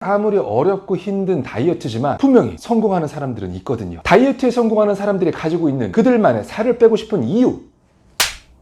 아무리 어렵고 힘든 다이어트지만 분명히 성공하는 사람들은 있거든요. 다이어트에 성공하는 사람들이 가지고 있는 그들만의 살을 빼고 싶은 이유,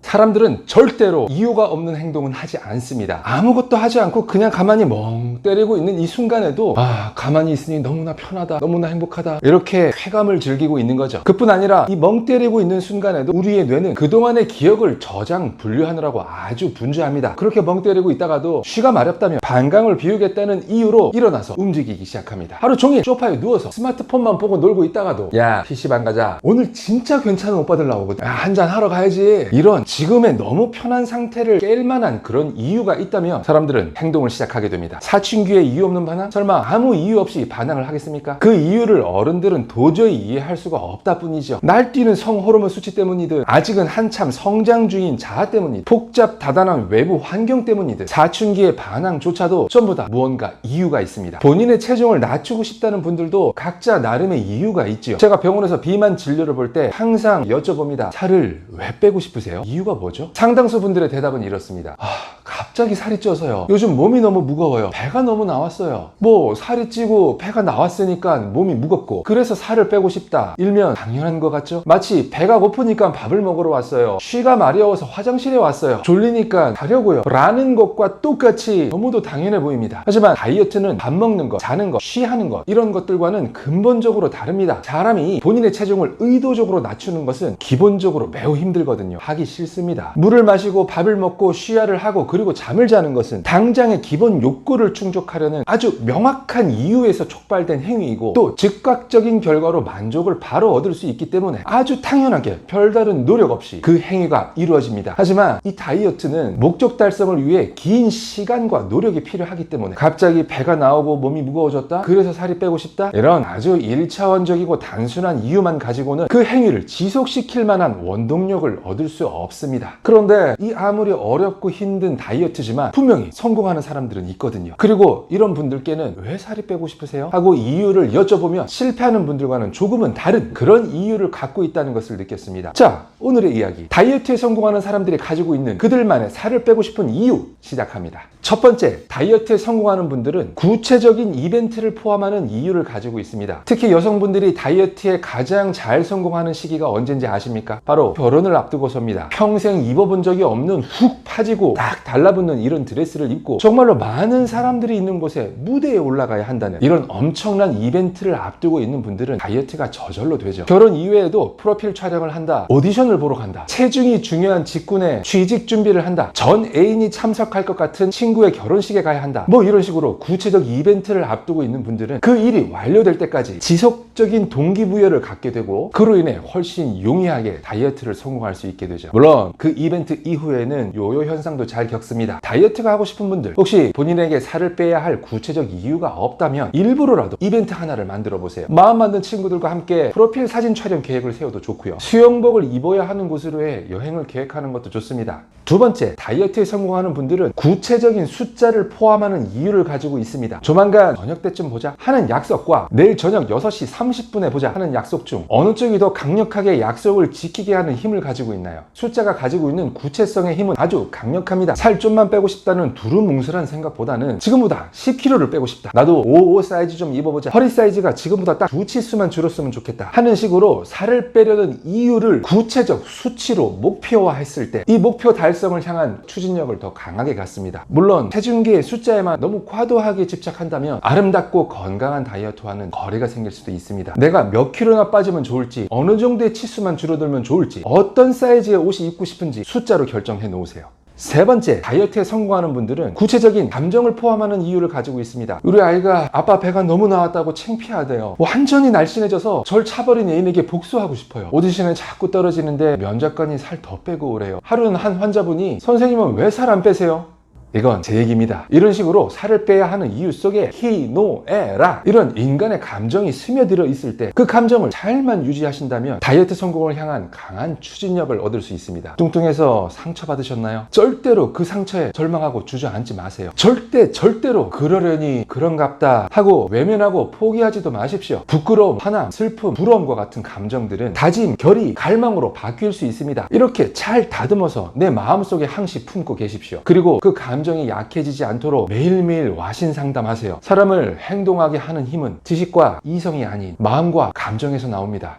사람들은 절대로 이유가 없는 행동은 하지 않습니다. 아무것도 하지 않고 그냥 가만히 멍 때리고 있는 이 순간에도 가만히 있으니 너무나 편하다, 너무나 행복하다, 이렇게 쾌감을 즐기고 있는 거죠. 그뿐 아니라 이 멍 때리고 있는 순간에도 우리의 뇌는 그동안의 기억을 저장, 분류하느라고 아주 분주합니다. 그렇게 멍 때리고 있다가도 쉬가 마렵다면 방광을 비우겠다는 이유로 일어나서 움직이기 시작합니다. 하루 종일 소파에 누워서 스마트폰만 보고 놀고 있다가도 야, PC방 가자, 오늘 진짜 괜찮은 오빠들 나오거든, 한잔 하러 가야지, 이런 지금의 너무 편한 상태를 깰 만한 그런 이유가 있다면 사람들은 행동을 시작하게 됩니다. 사춘기에 이유 없는 반항? 설마 아무 이유 없이 반항을 하겠습니까? 그 이유를 어른들은 도저히 이해할 수가 없다 뿐이죠. 날뛰는 성호르몬 수치 때문이든, 아직은 한참 성장 중인 자아 때문이든, 복잡다단한 외부 환경 때문이든, 사춘기의 반항조차도 전부 다 무언가 이유가 있습니다. 본인의 체중을 낮추고 싶다는 분들도 각자 나름의 이유가 있지요. 제가 병원에서 비만 진료를 볼 때 항상 여쭤봅니다. 살을 왜 빼고 싶으세요? 이유가 뭐죠? 상당수 분들의 대답은 이렇습니다. 갑자기 살이 쪄서요. 요즘 몸이 너무 무거워요. 배가 너무 나왔어요. 뭐 살이 찌고 배가 나왔으니까 몸이 무겁고 그래서 살을 빼고 싶다, 일면 당연한 것 같죠? 마치 배가 고프니까 밥을 먹으러 왔어요, 쉬가 마려워서 화장실에 왔어요, 졸리니까 자려고요 라는 것과 똑같이 너무도 당연해 보입니다. 하지만 다이어트는 밥 먹는 것, 자는 것, 쉬하는 것, 이런 것들과는 근본적으로 다릅니다. 사람이 본인의 체중을 의도적으로 낮추는 것은 기본적으로 매우 힘들거든요. 하기 싫습니다. 물을 마시고 밥을 먹고 쉬야를 하고 그리고 잠을 자는 것은 당장의 기본 욕구를 충족하려는 아주 명확한 이유에서 촉발된 행위이고, 또 즉각적인 결과로 만족을 바로 얻을 수 있기 때문에 아주 당연하게 별다른 노력 없이 그 행위가 이루어집니다. 하지만 이 다이어트는 목적 달성을 위해 긴 시간과 노력이 필요하기 때문에 갑자기 배가 나오고 몸이 무거워졌다, 그래서 살이 빼고 싶다, 이런 아주 1차원적이고 단순한 이유만 가지고는 그 행위를 지속시킬 만한 원동력을 얻을 수 없습니다. 그런데 이 아무리 어렵고 힘든 다이어트지만 분명히 성공하는 사람들은 있거든요. 그리고 이런 분들께는 왜 살이 빼고 싶으세요? 하고 이유를 여쭤보면 실패하는 분들과는 조금은 다른 그런 이유를 갖고 있다는 것을 느꼈습니다. 자, 오늘의 이야기, 다이어트에 성공하는 사람들이 가지고 있는 그들만의 살을 빼고 싶은 이유 시작합니다. 첫 번째, 다이어트에 성공하는 분들은 구체적인 이벤트를 포함하는 이유를 가지고 있습니다. 특히 여성분들이 다이어트에 가장 잘 성공하는 시기가 언제인지 아십니까? 바로 결혼을 앞두고서입니다. 평생 입어본 적이 없는 훅 파지고 딱 달라붙는 이런 드레스를 입고 정말로 많은 사람들이 있는 곳에 무대에 올라가야 한다는 이런 엄청난 이벤트를 앞두고 있는 분들은 다이어트가 저절로 되죠. 결혼 이외에도 프로필 촬영을 한다, 오디션을 보러 간다, 체중이 중요한 직군에 취직 준비를 한다, 전 애인이 참석할 것 같은 친구의 결혼식에 가야 한다, 뭐 이런 식으로 구체적 이벤트를 앞두고 있는 분들은 그 일이 완료될 때까지 지속적인 동기부여를 갖게 되고, 그로 인해 훨씬 용이하게 다이어트를 성공할 수 있게 되죠. 물론 그 이벤트 이후에는 요요 현상도 잘 겪습니다. 다이어트가 하고 싶은 분들, 혹시 본인에게 살을 빼야 할 구체적 이유가 없다면 일부러라도 이벤트 하나를 만들어 보세요. 마음 맞는 친구들과 함께 프로필 사진 촬영 계획을 세워도 좋고요, 수영복을 입어야 하는 곳으로의 여행을 계획하는 것도 좋습니다. 두 번째, 다이어트에 성공하는 분들은 구체적인 숫자를 포함하는 이유를 가지고 있습니다. 조만간 저녁 때쯤 보자 하는 약속과 내일 저녁 6시 30분에 보자 하는 약속 중 어느 쪽이 더 강력하게 약속을 지키게 하는 힘을 가지고 있나요? 숫자가 가지고 있는 구체성의 힘은 아주 강력합니다. 살 좀만 빼고 싶다는 두루뭉술한 생각보다는 지금보다 10kg를 빼고 싶다, 나도 55 사이즈 좀 입어보자, 허리 사이즈가 지금보다 딱 2치수만 줄었으면 좋겠다 하는 식으로 살을 빼려는 이유를 구체적 수치로 목표화했을 때 이 목표 달성을 향한 추진력을 더 강하게 갖습니다. 물론 체중계의 숫자에만 너무 과도하게 집착한다면 아름답고 건강한 다이어트와는 거리가 생길 수도 있습니다. 내가 몇 킬로나 빠지면 좋을지, 어느 정도의 치수만 줄어들면 좋을지, 어떤 사이즈의 옷이 입고 싶은지 숫자로 결정해 놓으세요. 세 번째, 다이어트에 성공하는 분들은 구체적인 감정을 포함하는 이유를 가지고 있습니다. 우리 아이가 아빠 배가 너무 나왔다고 창피하대요. 완전히 날씬해져서 절 차버린 애인에게 복수하고 싶어요. 오디션에 자꾸 떨어지는데 면접관이 살 더 빼고 오래요. 하루는 한 환자분이 선생님은 왜 살 안 빼세요? 이건 제 얘기입니다. 이런 식으로 살을 빼야 하는 이유 속에 희노애락, 이런 인간의 감정이 스며들어 있을 때 그 감정을 잘만 유지하신다면 다이어트 성공을 향한 강한 추진력을 얻을 수 있습니다. 뚱뚱해서 상처받으셨나요? 절대로 그 상처에 절망하고 주저앉지 마세요. 절대로 그러려니 그런갑다 하고 외면하고 포기하지도 마십시오. 부끄러움, 화남, 슬픔, 부러움과 같은 감정들은 다짐, 결의, 갈망으로 바뀔 수 있습니다. 이렇게 잘 다듬어서 내 마음속에 항시 품고 계십시오. 그리고 그 감정 감정이 약해지지 않도록 매일매일 와신 상담하세요. 사람을 행동하게 하는 힘은 지식과 이성이 아닌 마음과 감정에서 나옵니다.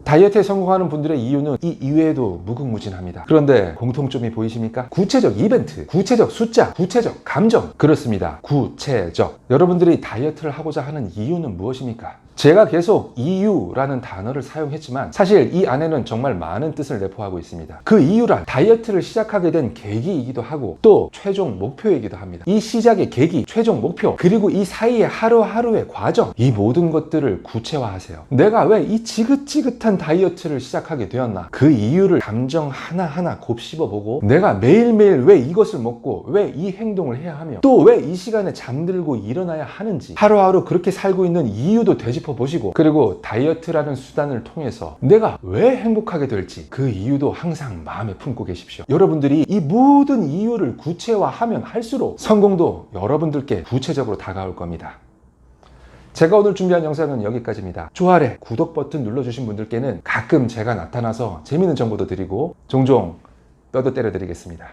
다이어트에 성공하는 분들의 이유는 이 이외에도 무궁무진합니다. 그런데 공통점이 보이십니까? 구체적 이벤트, 구체적 숫자, 구체적 감정. 그렇습니다. 구체적. 여러분들이 다이어트를 하고자 하는 이유는 무엇입니까? 제가 계속 이유라는 단어를 사용했지만 사실 이 안에는 정말 많은 뜻을 내포하고 있습니다. 그 이유란 다이어트를 시작하게 된 계기이기도 하고 또 최종 목표이기도 합니다. 이 시작의 계기, 최종 목표, 그리고 이 사이의 하루하루의 과정, 이 모든 것들을 구체화하세요. 내가 왜 이 지긋지긋한 다이어트를 시작하게 되었나? 그 이유를 감정 하나하나 곱씹어보고 내가 매일매일 왜 이것을 먹고 왜 이 행동을 해야 하며 또 왜 이 시간에 잠들고 일어나야 하는지 하루하루 그렇게 살고 있는 이유도 되짚어보시고 그리고 다이어트라는 수단을 통해서 내가 왜 행복하게 될지 그 이유도 항상 마음에 품고 계십시오. 여러분들이 이 모든 이유를 구체화하면 할수록 성공도 여러분들께 구체적으로 다가올 겁니다. 제가 오늘 준비한 영상은 여기까지입니다. 좋아래 구독 버튼 눌러주신 분들께는 가끔 제가 나타나서 재미있는 정보도 드리고 종종 뼈도 때려드리겠습니다.